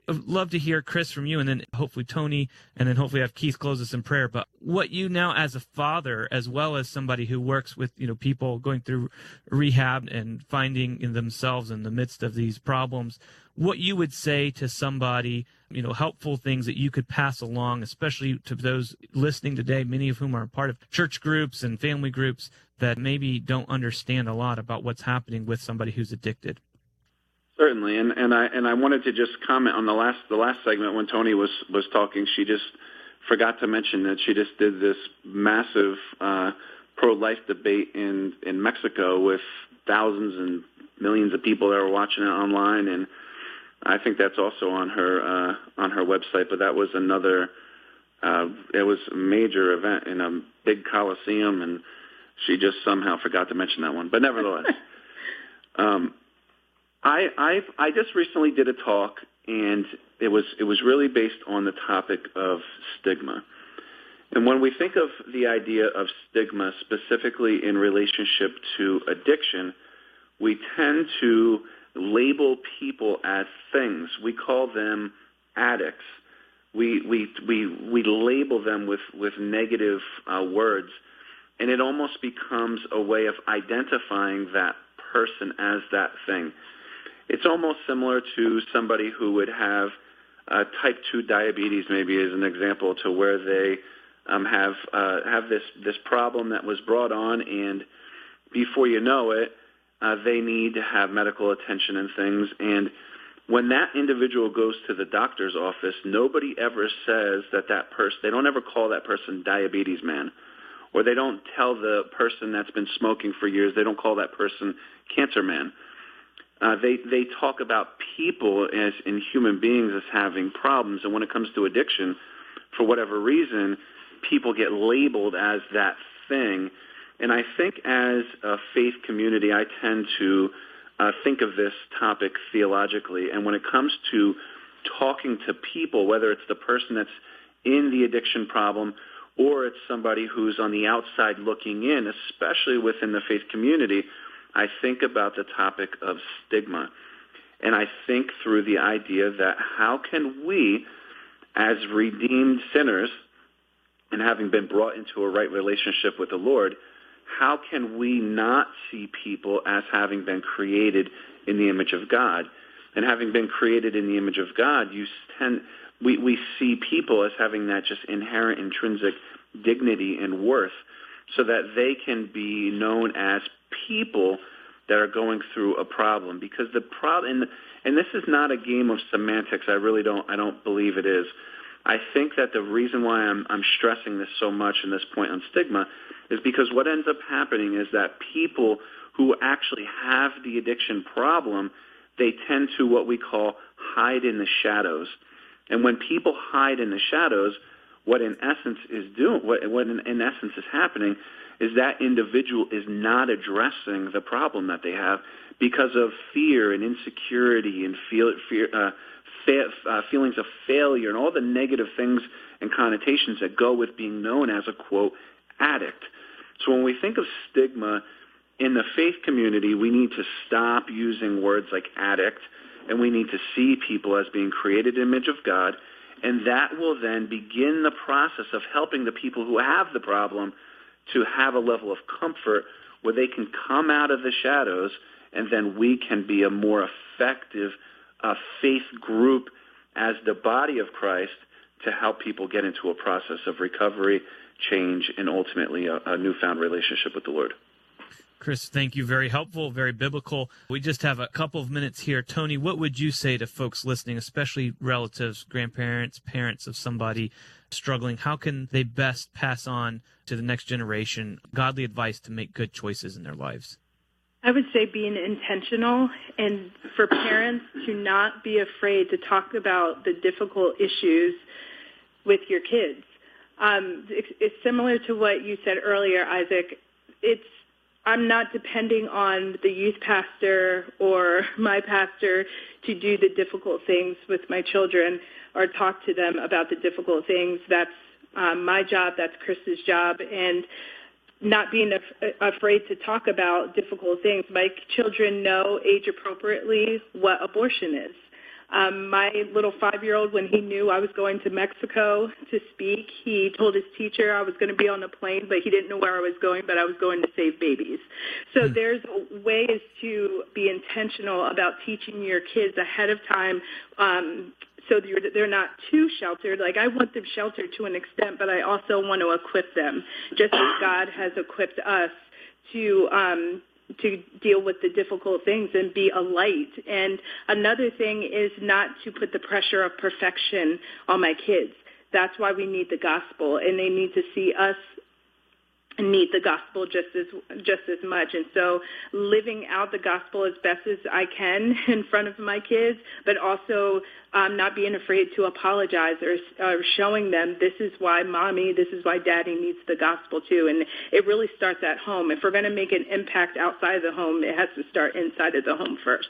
I'd love to hear, Kris, from you, and then hopefully Toni, and then hopefully have Keith close us in prayer. But what you now, as a father, as well as somebody who works with people going through rehab and finding in themselves in the midst of these problems, what you would say to somebody, helpful things that you could pass along, especially to those listening today, many of whom are part of church groups and family groups that maybe don't understand a lot about what's happening with somebody who's addicted. Certainly, and I wanted to just comment on the last segment when Toni was talking. She just forgot to mention that she just did this massive pro-life debate in Mexico with thousands and millions of people that were watching it online, and I think that's also on her website. But that was another. It was a major event in a big coliseum, and she just somehow forgot to mention that one. But nevertheless. I just recently did a talk, and it was really based on the topic of stigma. And when we think of the idea of stigma specifically in relationship to addiction, we tend to label people as things. We call them addicts. We label them with negative words, and it almost becomes a way of identifying that person as that thing. It's almost similar to somebody who would have type 2 diabetes, maybe as an example, to where they have this problem that was brought on, and before you know it, they need to have medical attention and things. And when that individual goes to the doctor's office, nobody ever says that person, they don't ever call that person diabetes man, or they don't tell the person that's been smoking for years, they don't call that person cancer man. They talk about people as in human beings as having problems, and when it comes to addiction, for whatever reason, people get labeled as that thing. And I think as a faith community, I tend to think of this topic theologically. And when it comes to talking to people, whether it's the person that's in the addiction problem or it's somebody who's on the outside looking in, especially within the faith community, I think about the topic of stigma. And I think through the idea that how can we, as redeemed sinners, and having been brought into a right relationship with the Lord, how can we not see people as having been created in the image of God? And having been created in the image of God, we see people as having that just inherent intrinsic dignity and worth, so that they can be known as people that are going through a problem. Because the problem, and this is not a game of semantics. I don't believe it is. I think that the reason why I'm stressing this so much in this point on stigma is because what ends up happening is that people who actually have the addiction problem, they tend to what we call hide in the shadows. And when people hide in the shadows, what in essence is happening is that individual is not addressing the problem that they have because of fear and insecurity and feelings of failure and all the negative things and connotations that go with being known as a, quote, addict. So when we think of stigma in the faith community, we need to stop using words like addict, and we need to see people as being created in the image of God, and that will then begin the process of helping the people who have the problem to have a level of comfort where they can come out of the shadows, and then we can be a more effective faith group as the body of Christ to help people get into a process of recovery, change, and ultimately a newfound relationship with the Lord. Kris, thank you. Very helpful, very biblical. We just have a couple of minutes here. Toni, what would you say to folks listening, especially relatives, grandparents, parents of somebody struggling? How can they best pass on to the next generation godly advice to make good choices in their lives? I would say being intentional, and for parents to not be afraid to talk about the difficult issues with your kids. It's similar to what you said earlier, Isaac. I'm not depending on the youth pastor or my pastor to do the difficult things with my children or talk to them about the difficult things. That's my job. That's Kris's job. And not being afraid to talk about difficult things. My children know age appropriately what abortion is. My little 5-year-old, when he knew I was going to Mexico to speak, he told his teacher I was going to be on the plane, but he didn't know where I was going, but I was going to save babies. So there's ways to be intentional about teaching your kids ahead of time, so they're not too sheltered. Like, I want them sheltered to an extent, but I also want to equip them, just as God has equipped us to deal with the difficult things and be a light. And another thing is not to put the pressure of perfection on my kids. That's why we need the gospel, and they need to see us need the gospel just as much. And so living out the gospel as best as I can in front of my kids, but also not being afraid to apologize or showing them this is why mommy, this is why daddy needs the gospel too. And it really starts at home. If we're going to make an impact outside of the home, it has to start inside of the home first.